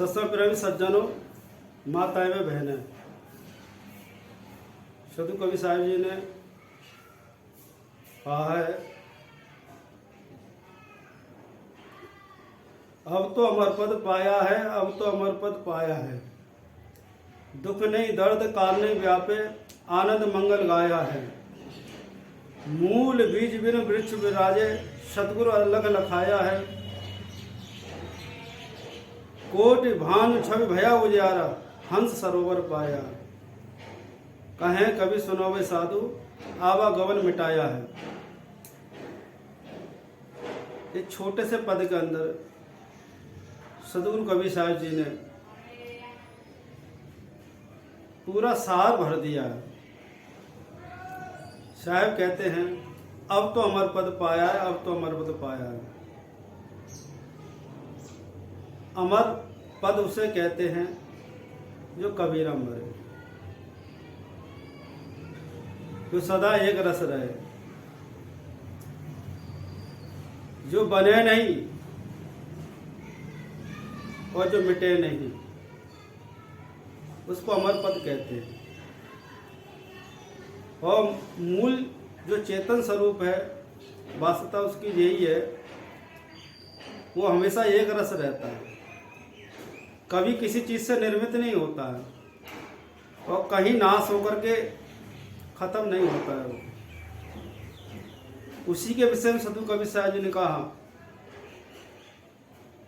सत्संग प्रेमी सज्जनों, माताएं व बहनें, साधु कबीर साहब जी ने कहा है, अब तो अमर पद पाया है, अब तो अमर पद पाया है। दुख नहीं दर्द काल नहीं व्यापे, आनंद मंगल गाया है। मूल बीज बिन वृक्ष विराजे, सतगुरु अलग लखाया है। कोटि भानु छवि भया उजियारा, हंस सरोवर पाया। कहें कभी सुनोवे साधु, आवागमन मिटाया है। एक छोटे से पद के अंदर सदगुरु कबीर साहब जी ने पूरा सार भर दिया है। साहब कहते हैं, अब तो अमर पद पाया है, अब तो अमर पद पाया है। अमर पद उसे कहते हैं जो कबीर अमर है, जो सदा एक रस रहे, जो बने नहीं और जो मिटे नहीं, उसको अमर पद कहते हैं। और मूल जो चेतन स्वरूप है, वास्तवता उसकी यही है, वो हमेशा एक रस रहता है, कभी किसी चीज से निर्मित नहीं होता है और कहीं नाश होकर के खत्म नहीं होता है। वो उसी के विषय में साधु कबीर साहब जी ने कहा,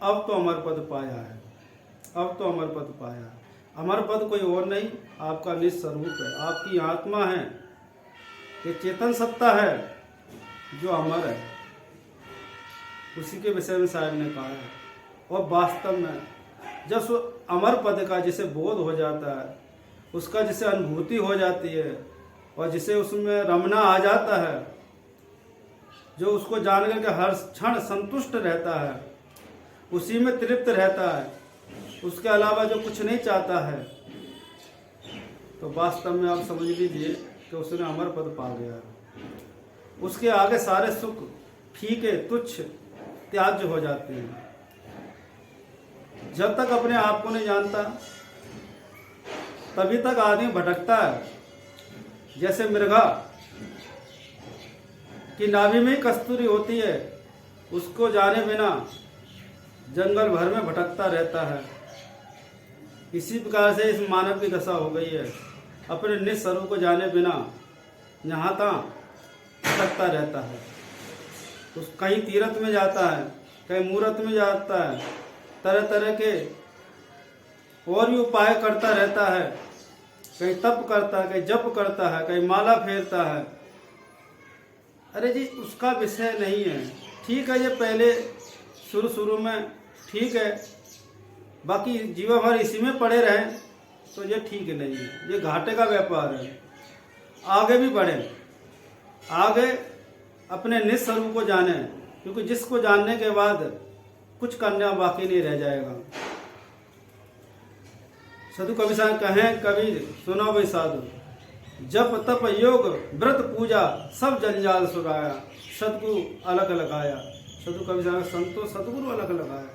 अब तो अमर पद पाया है, अब तो अमर पद पाया है। अमर पद कोई और नहीं, आपका निज स्वरूप है, आपकी आत्मा है, ये चेतन सत्ता है जो अमर है। उसी के विषय में साहब ने कहा है। और वास्तव में जब अमर पद का जिसे बोध हो जाता है, उसका जिसे अनुभूति हो जाती है और जिसे उसमें रमना आ जाता है, जो उसको जान करके हर क्षण संतुष्ट रहता है, उसी में तृप्त रहता है, उसके अलावा जो कुछ नहीं चाहता है, तो वास्तव में आप समझ लीजिए कि उसने अमर पद पा गया। उसके आगे सारे सुख फीके तुच्छ त्याज्य हो जाते हैं। जब तक अपने आप को नहीं जानता, तभी तक आदमी भटकता है। जैसे मृगा की नाभि में ही कस्तूरी होती है, उसको जाने बिना जंगल भर में भटकता रहता है। इसी प्रकार से इस मानव की दशा हो गई है, अपने निज स्वरूप को जाने बिना यहाँ तहाँ भटकता रहता है। तो कहीं तीर्थ में जाता है, कहीं मूर्त में जाता है, तरह तरह के और भी उपाय करता रहता है, कहीं तप करता है, कहीं जप करता है, कहीं माला फेरता है। अरे जी, उसका विषय नहीं है। ठीक है, ये पहले शुरू में ठीक है, बाकी जीवन भर इसी में पड़े रहें तो ये ठीक नहीं है, ये घाटे का व्यापार है। आगे भी बढ़े, आगे अपने निज स्वरूप को जाने, क्योंकि जिसको जानने के बाद कुछ करना बाकी नहीं रह जाएगा। साधु कबीर साहब कहें, कबीर सुनो भाई साधु, जप तप योग व्रत पूजा सब जंजाल सुराया, सतगुरु अलग लगाया। साधु कबीर साहब संतो सतगुरु अलग लगाया।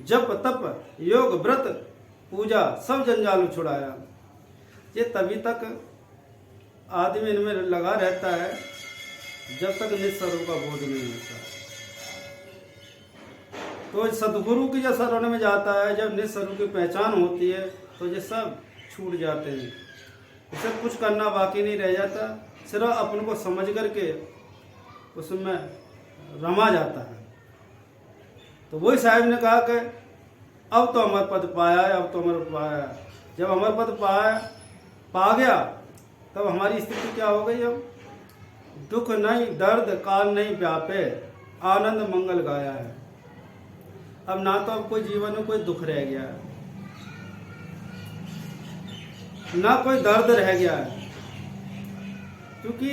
जप तप योग व्रत पूजा सब जंजाल छुड़ाया। ये तभी तक आदमी इनमें लगा रहता है जब तक निज स्वरूप का बोध नहीं होता। तो सदगुरु की जब शरण में जाता है, जब निज स्वरूप की पहचान होती है, तो ये सब छूट जाते हैं, उसे कुछ करना बाकी नहीं रह जाता, सिर्फ अपन को समझ करके उसमें रमा जाता है। तो वही साहब ने कहा कि अब तो अमर पद पाया है, अब तो अमर पद पाया है। जब अमर पद पा गया, तब हमारी स्थिति क्या हो गई? अब दुख नहीं दर्द काल नहीं व्यापे, आनंद मंगल गाया है। अब ना तो अब कोई जीवन में कोई दुख रह गया है, ना कोई दर्द रह गया है, क्योंकि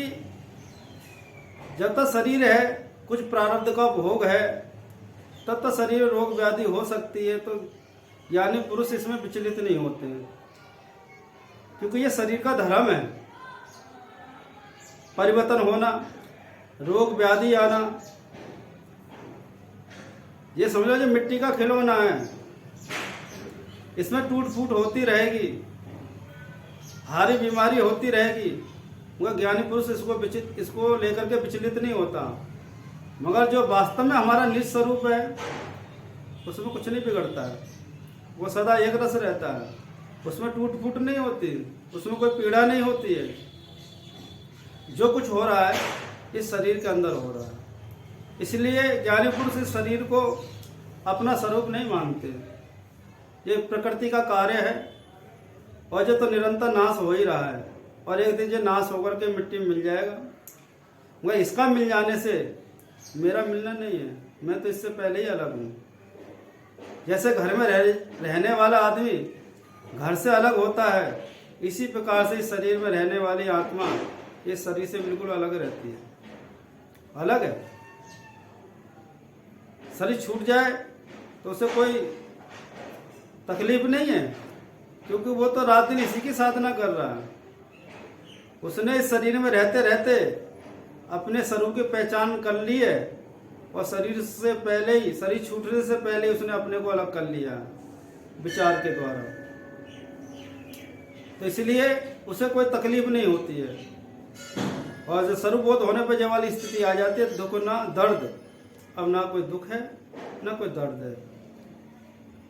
जब तक शरीर है, कुछ प्रारब्ध का भोग है, तब तक शरीर रोग व्याधि हो सकती है। तो ज्ञानी पुरुष इसमें विचलित नहीं होते हैं, क्योंकि ये शरीर का धर्म है, परिवर्तन होना, रोग व्याधि आना। ये समझ लो जो मिट्टी का खिलौना है, इसमें टूट फूट होती रहेगी, हारी बीमारी होती रहेगी, मगर ज्ञानी पुरुष इसको लेकर के विचलित नहीं होता। मगर जो वास्तव में हमारा निज स्वरूप है उसमें कुछ नहीं बिगड़ता है, वो सदा एक रस रहता है, उसमें टूट फूट नहीं होती, उसमें कोई पीड़ा नहीं होती है। जो कुछ हो रहा है इस शरीर के अंदर हो रहा है, इसलिए ज्ञानी पुरुष इस शरीर को अपना स्वरूप नहीं मानते। ये प्रकृति का कार्य है और जो तो निरंतर नाश हो ही रहा है और एक दिन जो नाश होकर के मिट्टी में मिल जाएगा। मगर इसका मिल जाने से मेरा मिलना नहीं है, मैं तो इससे पहले ही अलग हूँ। जैसे घर में रहने वाला आदमी घर से अलग होता है, इसी प्रकार से इस शरीर में रहने वाली आत्मा इस शरीर से बिल्कुल अलग रहती है, अलग है। शरीर छूट जाए तो उसे कोई तकलीफ नहीं है, क्योंकि वो तो रात दिन इसी की साधना कर रहा है। उसने इस शरीर में रहते रहते अपने स्वरूप की पहचान कर ली है और शरीर से पहले ही, शरीर छूटने से पहले ही उसने अपने को अलग कर लिया विचार के द्वारा। तो इसलिए उसे कोई तकलीफ नहीं होती है। और जो स्वरूप बोध होने पर जब वाली स्थिति आ जाती है, दुख ना दर्द, अब ना कोई दुख है ना कोई दर्द है।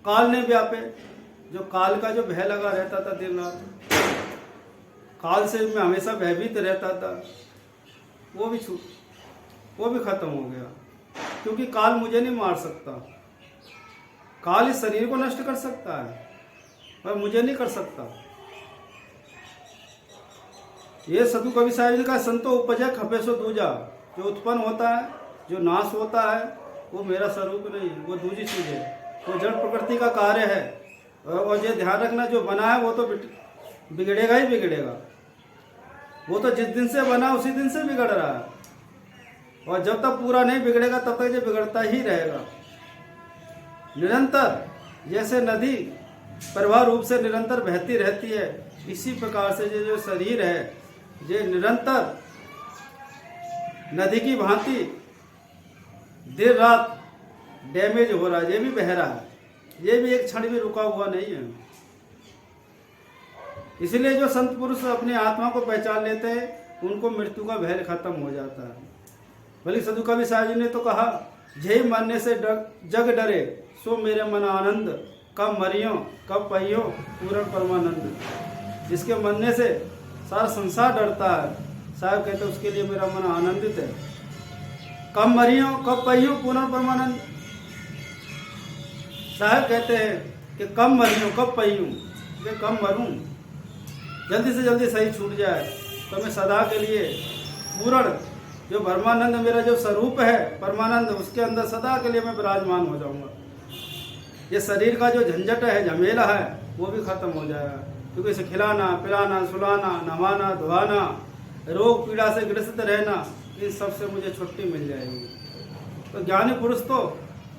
काल ने व्यापे, जो काल का जो भय लगा रहता था दिन रात, काल से मैं हमेशा भयभीत रहता था, वो भी खत्म हो गया। क्योंकि काल मुझे नहीं मार सकता, काल इस शरीर को नष्ट कर सकता है पर मुझे नहीं कर सकता। ये सतु कवि साहिब का संतो उपजा खपे सो दूजा, जो उत्पन्न होता है, जो नाश होता है, वो मेरा स्वरूप नहीं है, वो दूसरी चीज है, वो जड़ प्रकृति का कार्य है। और ये ध्यान रखना, जो बना है वो तो बिगड़ेगा ही बिगड़ेगा, वो तो जिस दिन से बना उसी दिन से बिगड़ रहा है। और जब तक पूरा नहीं बिगड़ेगा तब तक ये बिगड़ता ही रहेगा निरंतर। जैसे नदी प्रवाह रूप से निरंतर बहती रहती है, इसी प्रकार से ये जो शरीर है ये निरंतर नदी की भांति दिन रात डैमेज हो रहा है, ये भी बह रहा है, ये भी एक क्षण भी रुका हुआ नहीं है। इसलिए जो संत पुरुष अपनी आत्मा को पहचान लेते हैं उनको मृत्यु का भय खत्म हो जाता है। भले सदु कवि साहब जी ने तो कहा, जय मरने से जग डरे सो मेरे मन आनंद, कब मरियो कब पहियो पूर्ण परमानंद। जिसके मरने से सारा संसार डरता है, साहब कहते उसके लिए मेरा मन आनंदित है। कब मरियो कब पहियो पूर्ण परमानंद। साहब कहते हैं कि कब मरियो कब पहियो, कि कब मरूं, जल्दी से जल्दी सही छूट जाए तो मैं सदा के लिए पूर्ण जो परमानंद मेरा जो स्वरूप है परमानंद, उसके अंदर सदा के लिए मैं विराजमान हो जाऊंगा। ये शरीर का जो झंझट है, झमेला है, वो भी खत्म हो जाएगा। क्योंकि इसे खिलाना पिलाना सुलाना नहवाना धोवाना, रोग पीड़ा से ग्रसित रहना, इन सब से मुझे छुट्टी मिल जाएगी। तो ज्ञानी पुरुष तो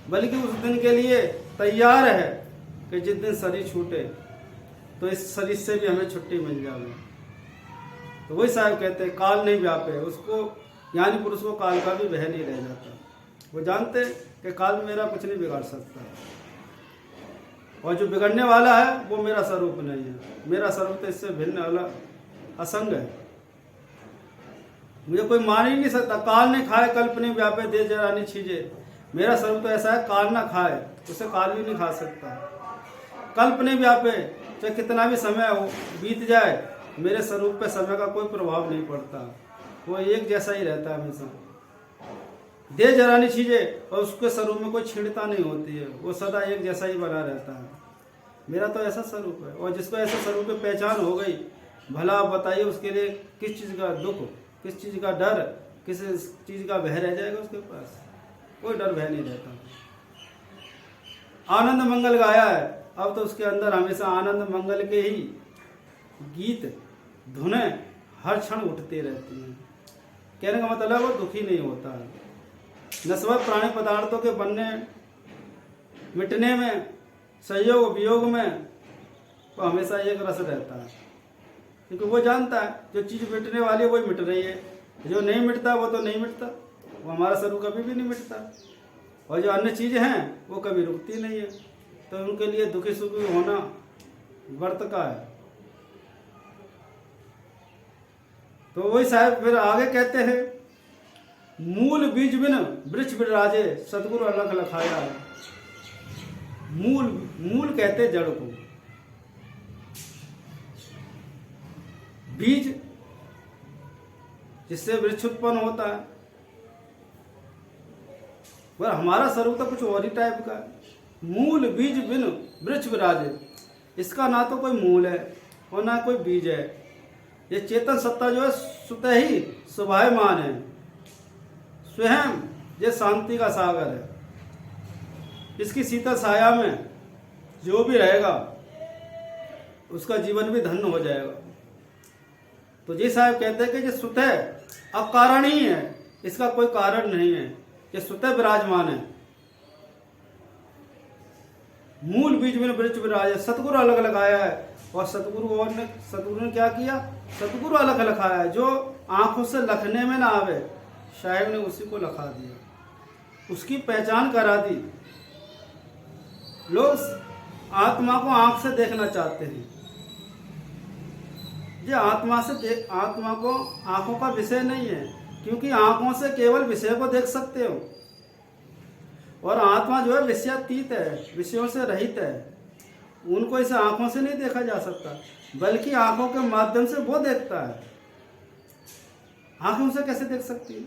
बल्कि उस दिन के लिए तैयार है कि जिस दिन शरीर छूटे तो इस शरीर से भी हमें छुट्टी मिल जाए। तो वही साहब कहते हैं काल नहीं व्यापे, उसको ज्ञानी पुरुष को काल का भी भय नहीं रह जाता। वो जानते कि काल मेरा कुछ नहीं बिगाड़ सकता, और जो बिगड़ने वाला है वो मेरा स्वरूप नहीं है। मेरा स्वरूप तो इससे भिन्न अलग असंग है, मुझे कोई मान ही नहीं सकता। काल ने खाए कल्प नहीं व्यापे दे जरानी छीजे, मेरा स्वरूप तो ऐसा है, काल ना खाए उसे काल भी नहीं खा सकता। कल्प नहीं व्यापे, चाहे कितना भी समय हो बीत जाए, मेरे स्वरूप पे समय का कोई प्रभाव नहीं पड़ता, वो एक जैसा ही रहता है हमेशा। दे जरानी चीजें, और उसके स्वरूप में कोई छिड़ता नहीं होती है, वो सदा एक जैसा ही बना रहता है। मेरा तो ऐसा स्वरूप है, और जिसको ऐसा स्वरूप की पहचान हो गई, भला आप बताइए उसके लिए किस चीज़ का दुख, किस चीज़ का डर, किस चीज़ का भय रह जाएगा उसके पास? कोई डर भय नहीं रहता। आनंद मंगल गाया है, अब तो उसके अंदर हमेशा आनंद मंगल के ही गीत धुनें हर क्षण उठती रहती हैं। कहने का मतलब वो दुखी नहीं होता है। नस्वत प्राणी पदार्थों के बनने मिटने में, संयोग वियोग में वो हमेशा एक रस रहता है, क्योंकि वो जानता है जो चीज़ मिटने वाली है वही मिट रही है, जो नहीं मिटता वो तो नहीं मिटता। वो हमारा स्वरूप कभी भी नहीं मिटता, और जो अन्य चीज़ें हैं वो कभी रुकती नहीं है। तो उनके लिए दुखी सुखी होना व्यर्थ का है। तो वही साहब फिर आगे कहते हैं, मूल बीज बिन वृक्ष विराजे सतगुरु अलग लखाया है। मूल कहते जड़ को, बीज जिससे वृक्ष उत्पन्न होता है, पर हमारा स्वरूप तो कुछ और ही टाइप का है। मूल बीज बिन वृक्ष विराजे, इसका ना तो कोई मूल है और ना कोई बीज है। ये चेतन सत्ता जो है स्वतः ही स्वभावमान है, स्वयं ये शांति का सागर है। इसकी शीतल छाया में जो भी रहेगा उसका जीवन भी धन्य हो जाएगा। तो जी साहब कहते हैं कि ये स्वतः अकारण ही है, इसका कोई कारण नहीं है, ये स्वतः विराजमान है। मूल बीज में वृक्ष विराज, सतगुरु अलग लगाया है। और सतगुरु ने क्या किया? सतगुरु अलग लखाया है। जो आंखों से लखने में ना आवे, साहब ने उसी को लखा दिया, उसकी पहचान करा दी। लोग आत्मा को आंख से देखना चाहते हैं। ये आत्मा को आंखों का विषय नहीं है, क्योंकि आंखों से केवल विषय को देख सकते हो, और आत्मा जो है विषयातीत है, विषयों से रहित है। उनको इसे आंखों से नहीं देखा जा सकता, बल्कि आंखों के माध्यम से वो देखता है। आंखों से कैसे देख सकती है?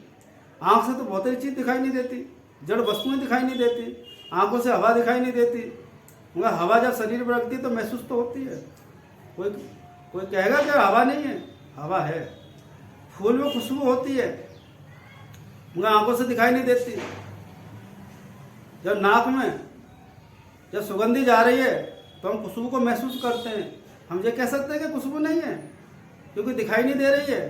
आंख से तो बहुत ही चीज दिखाई नहीं देती, जड़ वस्तुएं दिखाई नहीं देती, आंखों से हवा दिखाई नहीं देती। मगर हवा जब शरीर पर लगती है तो महसूस तो होती है। कोई कहेगा कि हवा नहीं है, हवा है। फूल में खुशबू होती है, मगर आंखों से दिखाई नहीं देती। जब नाक में जब सुगंधी जा रही है तो हम खुशबू को महसूस करते हैं। हम ये कह सकते हैं कि खुशबू नहीं है, क्योंकि दिखाई नहीं दे रही है।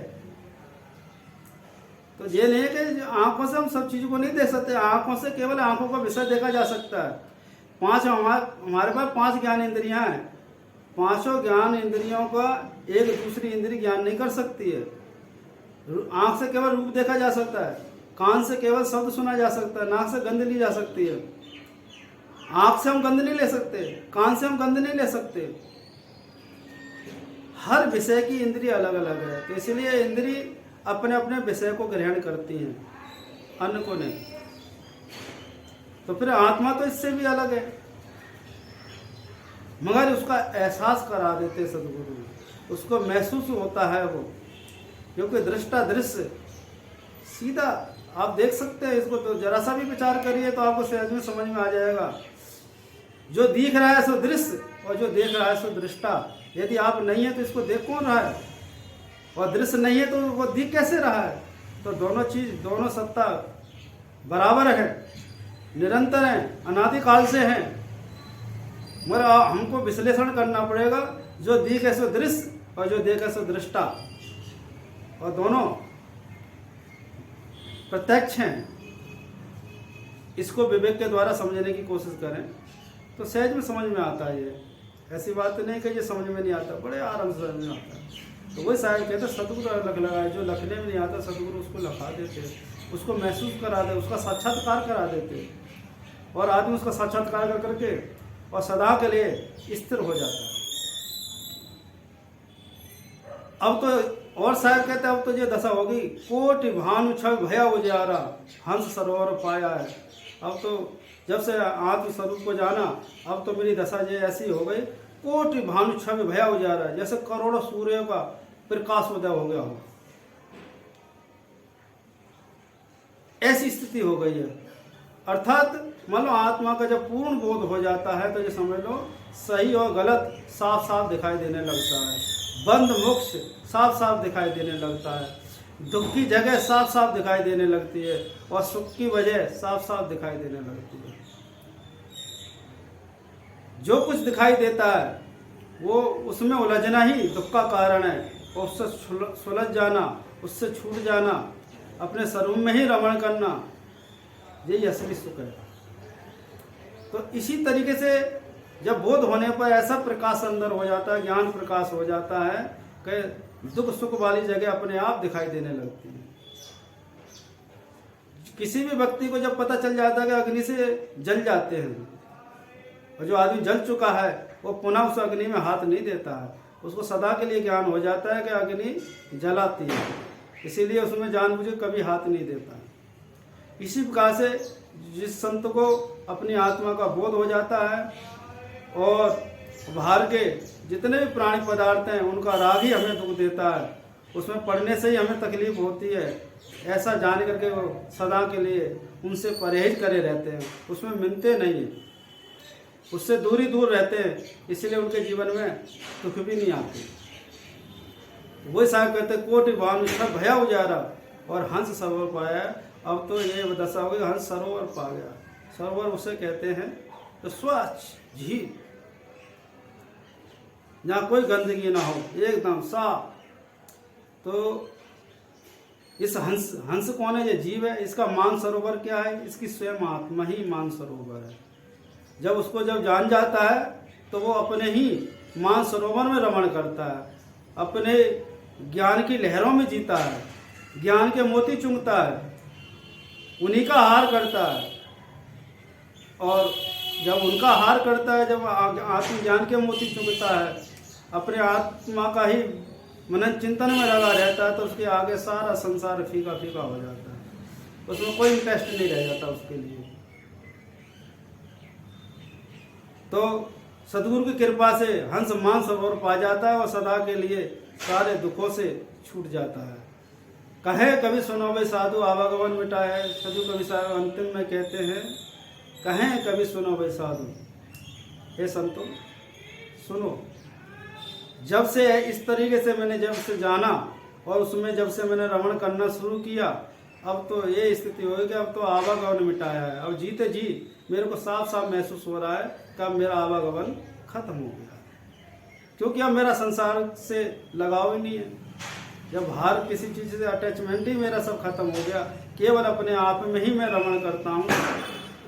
तो ये नहीं है कि आंखों से हम सब चीज़ों को नहीं देख सकते। आंखों से केवल आंखों का विषय देखा जा सकता है। हमारे पास 5 ज्ञान इंद्रियां हैं। 5 ज्ञान इंद्रियों का एक दूसरी इंद्रिय ज्ञान नहीं कर सकती है। आंख से केवल रूप देखा जा सकता है, कान से केवल शब्द सुना जा सकता है, नाक से गंध ली जा सकती है। आंख से हम गंध नहीं ले सकते, कान से हम गंध नहीं ले सकते। हर विषय की इंद्रिय अलग अलग है, तो इसलिए इंद्रिय अपने अपने विषय को ग्रहण करती हैं, अन्य को नहीं। तो फिर आत्मा तो इससे भी अलग है, मगर उसका एहसास करा देते सदगुरु, उसको महसूस होता है वो, क्योंकि दृष्टा दृश्य सीधा आप देख सकते हैं। इसको तो जरा सा भी विचार करिए तो आपको सहज में समझ में आ जाएगा। जो दिख रहा है सो दृश्य, और जो देख रहा है सो दृष्टा। यदि आप नहीं है तो इसको देख कौन रहा है, और दृश्य नहीं है तो वो दिख कैसे रहा है? तो दोनों सत्ता बराबर है, निरंतर है, अनादिकाल से है। मगर हमको विश्लेषण करना पड़ेगा, जो दिख है सो दृश्य और जो देख है सो दृष्टा, और दोनों प्रत्यक्ष हैं। इसको विवेक के द्वारा समझने की कोशिश करें तो सहज में समझ में आता है। ये ऐसी बात नहीं कि ये समझ में नहीं आता, बड़े आराम से समझ में आता है। तो वही साहब कहते सतगुरु लख लगाए, जो लखने में नहीं आता सतगुरु उसको लखा देते, उसको महसूस करा दे, उसका साक्षात्कार करा देते, और आदमी उसका साक्षात्कार कर करके और सदा के लिए स्थिर हो जाता है। अब तो और साहब कहते अब तो ये दशा होगी, कोटि भानु छवि भया उजारा हंस सरोवर पाया है। अब तो जब से आत्म स्वरूप को जाना, अब तो मेरी दशा ये ऐसी हो गई, कोटि भानु छवि भया उजारा, जैसे करोड़ों सूर्यों का प्रकाश उदय हो गया हो, ऐसी स्थिति हो गई है। अर्थात मान लो आत्मा का जब पूर्ण बोध हो जाता है तो ये समझ लो सही और गलत साफ साफ दिखाई देने लगता है, बंद मोक्ष साफ साफ दिखाई देने लगता है, दुख की जगह साफ साफ दिखाई देने लगती है, और सुख की वजह साफ साफ दिखाई देने लगती है। जो कुछ दिखाई देता है वो उसमें उलझना ही दुख का कारण है, और उससे सुलझ जाना, उससे छूट जाना, अपने स्वरूप में ही रमण करना, यही असली सुख है। तो इसी तरीके से जब बोध होने पर ऐसा प्रकाश अंदर हो जाता है, ज्ञान प्रकाश हो जाता है कि दुख सुख वाली जगह अपने आप दिखाई देने लगती है। किसी भी व्यक्ति को जब पता चल जाता है कि अग्नि से जल जाते हैं, और जो आदमी जल चुका है वो पुनः उस अग्नि में हाथ नहीं देता है। उसको सदा के लिए ज्ञान हो जाता है कि अग्नि जलाती है, इसीलिए उसमें जानबूझ के कभी हाथ नहीं देता है। इसी प्रकार से जिस संत को अपनी आत्मा का बोध हो जाता है और बाहर के जितने भी प्राणी पदार्थ हैं उनका राग ही हमें दुख देता है, उसमें पढ़ने से ही हमें तकलीफ होती है, ऐसा जान करके वो सदा के लिए उनसे परहेज करे रहते हैं, उसमें मिलते नहीं हैं, उससे दूर ही दूर रहते हैं, इसलिए उनके जीवन में दुख भी नहीं आते। वही साहब कहते कोटि भानु सब भया उजारा और हंस सरोवर पाया। अब तो ये दशा हो गई, हंस सरोवर पा गया। सरोवर उसे कहते हैं तो स्वच्छ झील, जहाँ कोई गंदगी ना हो, एकदम साफ। तो इस हंस कौन है? ये जीव है। इसका मान सरोवर क्या है? इसकी स्वयं आत्मा ही मान सरोवर है। जब उसको जान जाता है तो वो अपने ही मान सरोवर में रमण करता है, अपने ज्ञान की लहरों में जीता है, ज्ञान के मोती चुंगता है, उन्हीं का हार करता है। और जब उनका हार करता है, जब आत्मज्ञान के मोती चुंगता है, अपने आत्मा का ही मनन चिंतन में लगा रहता है, तो उसके आगे सारा संसार फीका फीका हो जाता है, उसमें कोई इंटरेस्ट नहीं रह जाता उसके लिए। तो सदगुरु की कृपा से हंस मान सरोवर पा जाता है और सदा के लिए सारे दुखों से छूट जाता है। कहे कभी सुनो भाई साधु आवागमन मिटाए, सदु कवि साहब अंतिम में कहते हैं, कहें कभी सुनो भाई साधु, हे संतो सुनो। जब से इस तरीके से मैंने जब से जाना और उसमें जब से मैंने रमण करना शुरू किया, अब तो ये स्थिति हो गई कि अब तो आवागमन मिटाया है। अब जीते जी मेरे को साफ साफ महसूस हो रहा है कि अब मेरा आवागमन खत्म हो गया, क्योंकि अब मेरा संसार से लगाव ही नहीं है। जब बाहर किसी चीज़ से अटैचमेंट ही मेरा सब खत्म हो गया, केवल अपने आप में ही मैं रमण करता हूँ।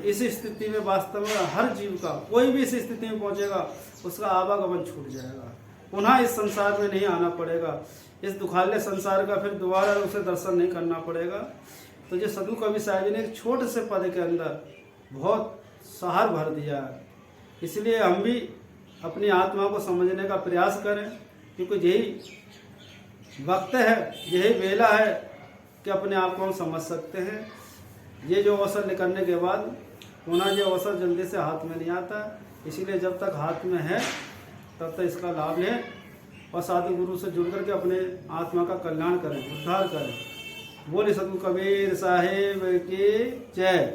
इस स्थिति में वास्तव में हर जीव का, कोई भी इस स्थिति में पहुँचेगा उसका आवागमन छूट जाएगा, पुनः इस संसार में नहीं आना पड़ेगा, इस दुखालय संसार का फिर दोबारा उसे दर्शन नहीं करना पड़ेगा। तो ये सदु कवि साहब जी ने एक छोटे से पद के अंदर बहुत सहार भर दिया है। इसलिए हम भी अपनी आत्मा को समझने का प्रयास करें, क्योंकि यही वक्त है, यही वेला है कि अपने आप को हम समझ सकते हैं। ये जो अवसर निकलने के बाद पुनः ये अवसर जल्दी से हाथ में नहीं आता, इसीलिए जब तक हाथ में है तब तक इसका लाभ लें और साधु गुरु से जुड़ करके अपने आत्मा का कल्याण करें, उद्धार करें। बोले सदगुरु कबीर साहिब की जय।